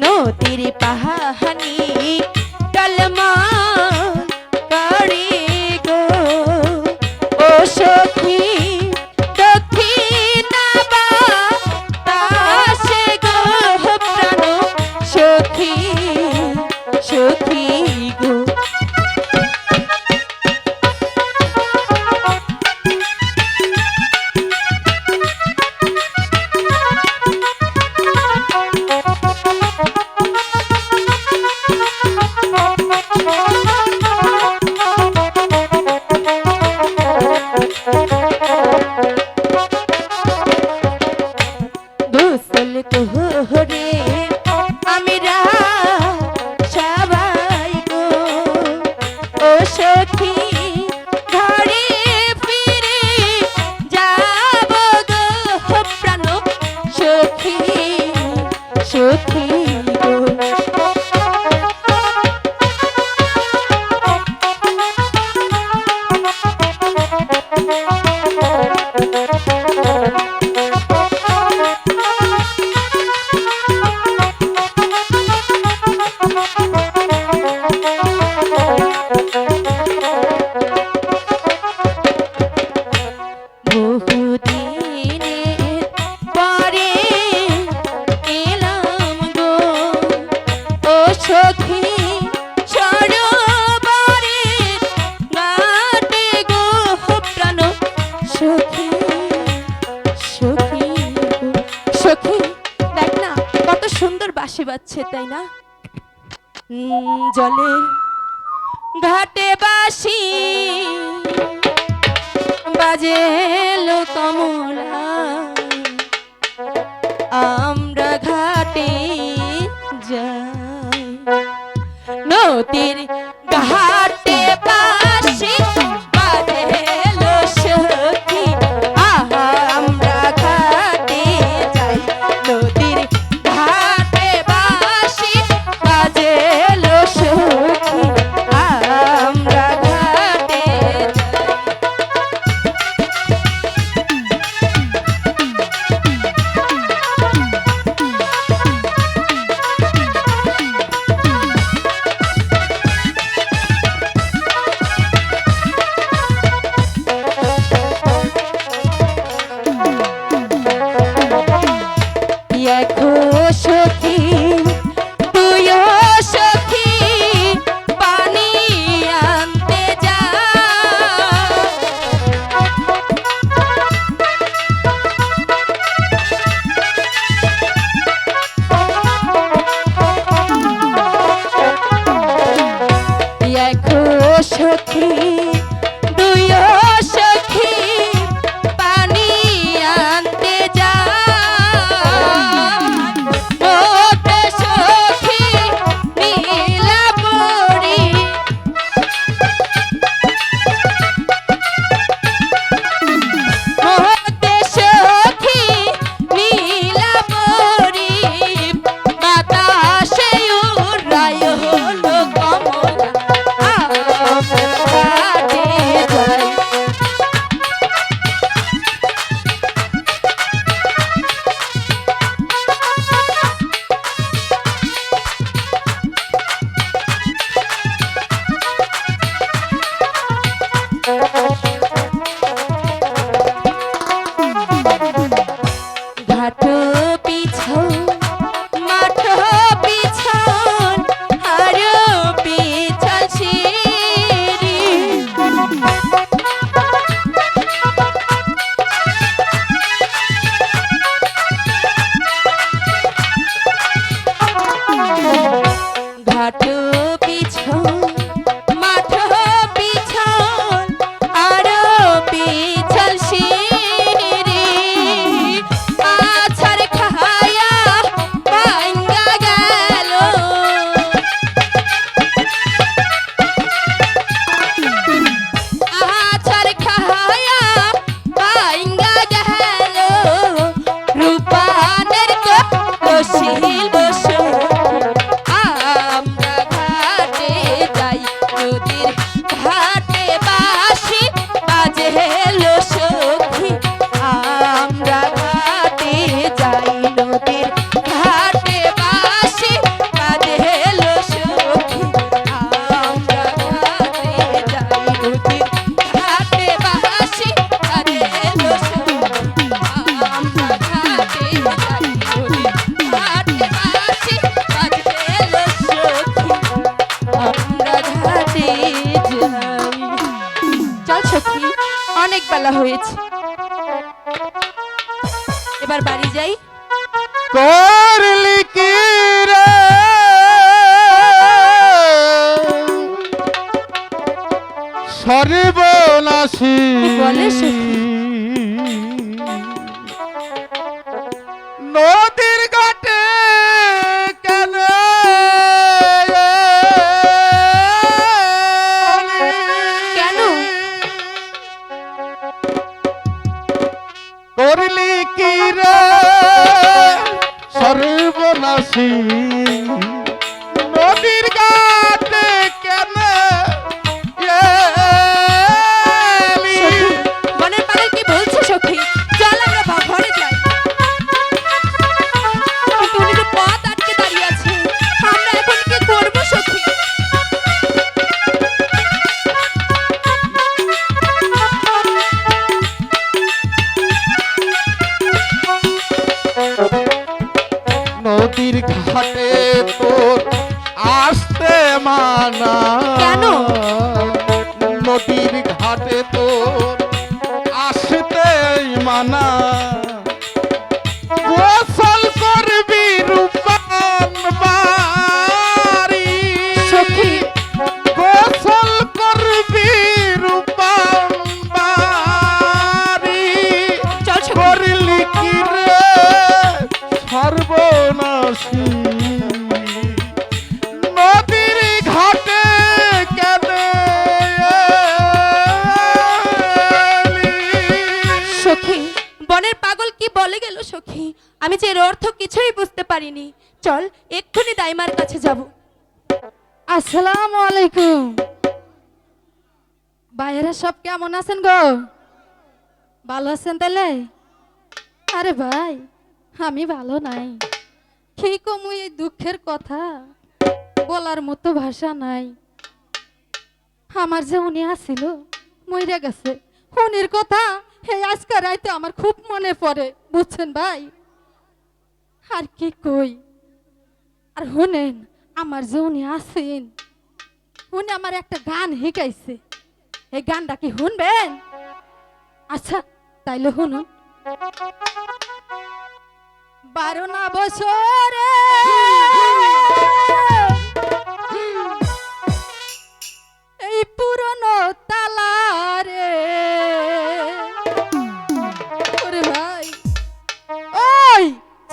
নদীর পাহানি কলমা করে গো ও সখী দক্ষিণা বাতাসে গো প্রাণ সখী সখী গো গোসল করে আমরা সবাই গো ও সখী ঘরে ফিরে যাব গো প্রাণ সখী সখী গো বহুদিনের পরে এলাম গো ও সখী সরোবরে ঘাটে গো প্রাণ সখী সখী গো সখী দেখ না কত সুন্দর বাঁশি বাজছে তাই না জলে ঘাটে বাঁশি বাজে লো কমলা আমরা ঘাটে যাই নদীর ঘাটে বাঁশি বাজে লো সখী আহা আমরা ঘাটে যাই নদীর ঘাটে বাঁশি বাজে লো সখী আমরা ঘাটে দেখো সখী তুইও সখী পানি আনতে যা দেখো সখী তুইও সখী পানি আনতে যা পেয়েছি। এবার বাড়ি যাই। করলি কি রে সর্বনাশী কি বলে সখী? নদীর ঘাটে কেন কেন? করলি কি রে সর্বনাশী নদীর ঘাটে কেন এলি? মনের পাগল কি বলছো সখী? চল আমরা ঘরে যাই। কিন্তু উনি তো পথ আটকে দাঁড়িয়ে আছে, আমরা এখন কি করবো সখী? নদীর ঘাটে তোর আসতে মানা। কেন? নদীর ঘাটে তোর আসতে মানা। গোসল করবি রূপান বাড়ি সখী গোসল করবি রূপান বাড়ি চল সখী। করলি কি রে সর্বনাশী নদীর ঘাটে কেন এলি? সখী বনের পাগল কি বলে গেল সখী? আমি যে এর অর্থ কিছুই বুঝতে পারিনি। চল এক্ষুনি দাইমার কাছে যাব। আসসালামু আলাইকুম। ভাইয়েরা সব কেমন আছেন গো? ভালো আছেন তাহলে? আরে ভাই আমি ভালো নাই। কি কমু এই দুঃখের কথা, বলার মতো ভাষা নাই। আমার যে উনি আসিল মইরা গেছে, উনির কথা এই আজকে রাইতে আমার খুব মনে পড়ে, বুঝছেন ভাই? আর কি কই। আর শুনেন, আমার যে উনি আসেন, উনি আমার একটা গান শিখাইছে। এই গানটা কি শুনবেন? আচ্ছা তাইলে শুনুন। 12 না বছরে এই পুরনো তালারে, ওরে ভাই ওই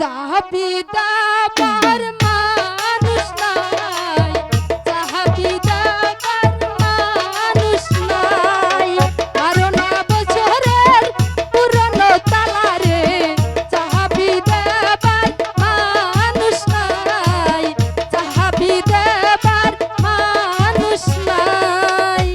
চাবি দাবার মানুষ নাই, চাবি দাবার মানুষ নাই। 12 না বছরের পুরনো তালারে চাবি দাবার মানুষ নাই, চাবি দাবার মানুষ নাই।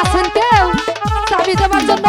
আছেন কেউ চাবি দেওয়ার জন্য?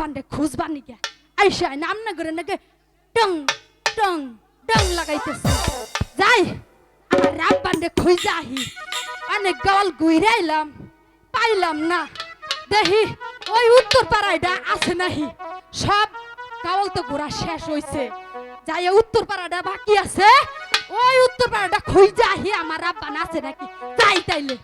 রাব্বান্ডে খুঁজবার নিকে আইসা নাম না করে নাকি টং টং টং লাগাইতেছে যাই আমার রাব্বান্ডে খুঁজা আহি অনেক গাওয়াল ঘুরাইলাম পাইলাম না দেখি ওই উত্তর পাড়াটা আছে নাহি সব গাওয়াল তো ঘোরা শেষ হইছে যাই উত্তর পাড়াটা বাকি আছে ওই উত্তর পাড়াটা খুঁজা আহি আমার রাব্বান আছে নাকি যাই তাইলে